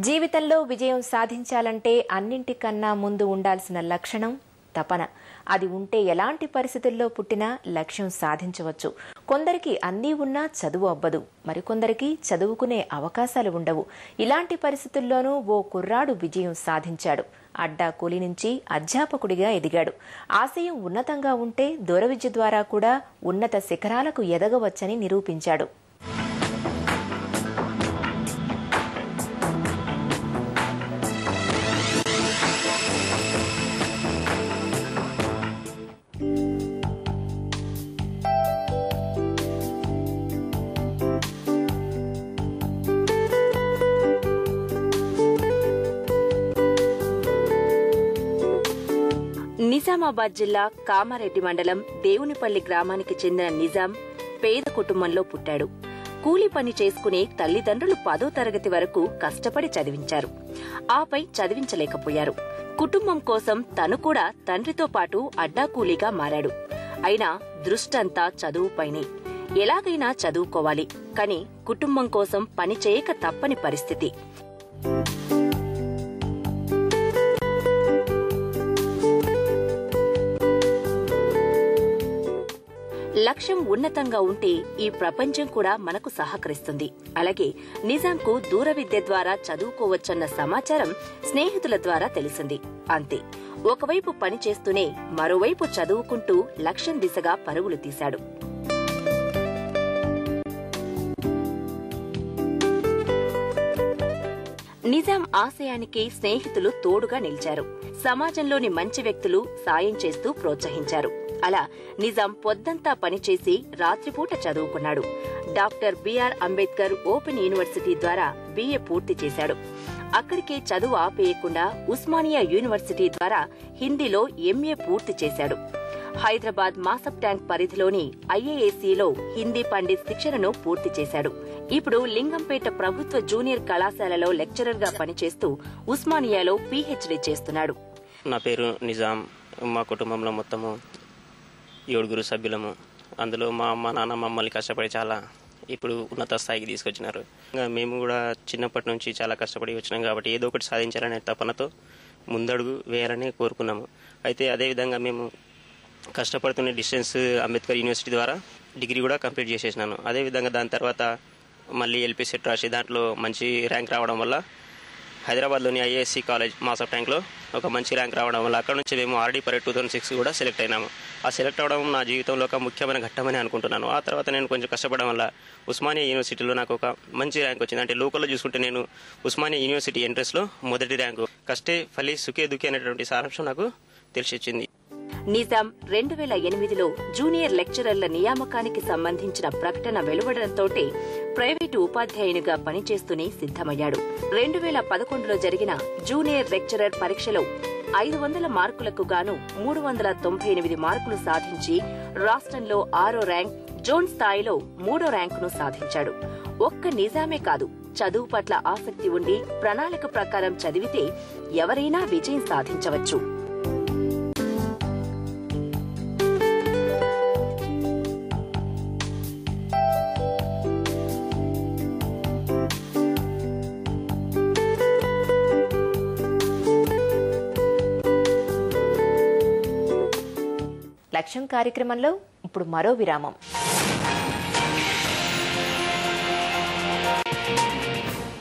జీవితంలో విజయం సాధించాలంటే అన్నింటికన్నా ముందు ఉండాల్సిన లక్షణం తపన. అది ఉంటే ఎలాంటి పరిస్థితుల్లో పుట్టినా లక్ష్యం సాధించవచ్చు. కొందరికి అన్నీ ఉన్నా చదువు అవ్వదు, మరికొందరికి చదువుకునే అవకాశాలు ఉండవు. ఇలాంటి పరిస్థితుల్లోనూ ఓ కుర్రాడు విజయం సాధించాడు. అడ్డా కూలి నుంచి అధ్యాపకుడిగా ఎదిగాడు. ఆశయం ఉన్నతంగా ఉంటే దూర విద్య ద్వారా కూడా ఉన్నత శిఖరాలకు ఎదగవచ్చని నిరూపించాడు. నిజామాబాద్ జిల్లా కామారెడ్డి మండలం దేవునిపల్లి గ్రామానికి చెందిన నిజాం పేద కుటుంబంలో పుట్టాడు. కూలీ పని చేసుకునే తల్లిదండ్రులు 10వ తరగతి వరకు కష్టపడి చదివించారు. ఆపై చదివించలేకపోయారు. కుటుంబం కోసం తను కూడా తండ్రితో పాటు అడ్డా కూలీగా మారాడు. అయినా దృష్టంతా చదువుపైనే. ఎలాగైనా చదువుకోవాలి, కాని కుటుంబం కోసం పని చేయక తప్పని పరిస్థితి. లక్ష్యం ఉన్నతంగా ఉంటే ఈ ప్రపంచం కూడా మనకు సహకరిస్తుంది. అలాగే నిజాంకు దూర విద్య ద్వారా చదువుకోవచ్చన్న సమాచారం స్నేహితుల ద్వారా తెలిసింది. అంతే, ఒకవైపు పని చేస్తూనే మరోవైపు చదువుకుంటూ లక్ష్యం దిశగా పరుగులు తీశాడు. నిజాం ఆశయానికి స్నేహితులు తోడుగా నిలిచారు. సమాజంలోని మంచి వ్యక్తులు సాయం చేస్తూ ప్రోత్సహించారు. అలా నిజాం పొద్దంతా పనిచేసి రాత్రిపూట చదువుకున్నాడు. Doctor B R Ambedkar open university ద్వారా BA పూర్తి చేశాడు. అక్కడికే చదువు ఆపేయకుండా ఉస్మానియా యూనివర్సిటీ ద్వారా హిందీలో MA పూర్తి చేశాడు. హైదరాబాద్ మాసబ్ ట్యాంక్ పరిధిలోని IAACలో హిందీ పండిత్ శిక్షణను పూర్తి చేశాడు. ఇప్పుడు లింగంపేట ప్రభుత్వ జూనియర్ కళాశాలలో లెక్చరర్గా పనిచేస్తూ ఉస్మానియాలో PhD చేస్తున్నాడు. నా పేరు నిజాం. మా కుటుంబంలో మొత్తము 7 సభ్యులము. అందులో మా అమ్మ నాన్న మమ్మల్ని కష్టపడి చాలా ఇప్పుడు ఉన్నత స్థాయికి తీసుకొచ్చినారు. మేము కూడా చిన్నప్పటి నుంచి చాలా కష్టపడి వచ్చినాం కాబట్టి ఏదో ఒకటి సాధించాలనే తపనతో ముందడుగు వేయాలని కోరుకున్నాము. అయితే అదేవిధంగా మేము కష్టపడుతున్న డిస్టెన్స్ అంబేద్కర్ యూనివర్సిటీ ద్వారా డిగ్రీ కూడా కంప్లీట్ చేసేసినాను. అదేవిధంగా దాని తర్వాత మళ్ళీ LP సెట్ రాసి దాంట్లో మంచి ర్యాంక్ రావడం వల్ల హైదరాబాద్లోని IASC కాలేజ్ మాసబ్ ట్యాంక్లో ఒక మంచి ర్యాంక్ రావడం వల్ల అక్కడ నుంచి మేము RD పరేడ్ 2006 కూడా సెలెక్ట్ అయినాము. ఆ సెలెక్ట్ అవడం నా జీవితంలో ఒక ముఖ్యమైన ఘట్టమని అనుకుంటున్నాను. ఆ తర్వాత నేను కొంచెం కష్టపడడం వల్ల ఉస్మానియా యూనివర్సిటీలో నాకు ఒక మంచి ర్యాంక్ వచ్చింది. అంటే లోకల్లో చూసుకుంటే నేను ఉస్మానియా యూనివర్సిటీ ఎంట్రన్స్లో మొదటి ర్యాంకు. కష్టే ఫలి సుఖే దుఃఖే అనేటువంటి సారాంశం నాకు తెలిసి వచ్చింది. నిజాం 2008లో జూనియర్ లెక్చరర్ల నియామకానికి సంబంధించిన ప్రకటన వెలువడంతోటే ప్రైవేటు ఉపాధ్యాయునిగా పనిచేస్తూనే సిద్ధమయ్యాడు. 2011లో జరిగిన జూనియర్ లెక్చరర్ పరీక్షలో 500 మార్కులకు గాను 398 మార్కులు సాధించి రాష్ట్రంలో 6వ ర్యాంక్, జోన్ స్థాయిలో 3వ ర్యాంకును సాధించాడు. ఒక్క నిజామే కాదు, చదువు పట్ల ఆసక్తి ఉండి ప్రణాళిక ప్రకారం చదివితే ఎవరైనా విజయం సాధించవచ్చు. లక్ష్యం కార్యక్రమంలో ఇప్పుడు మరో విరామం.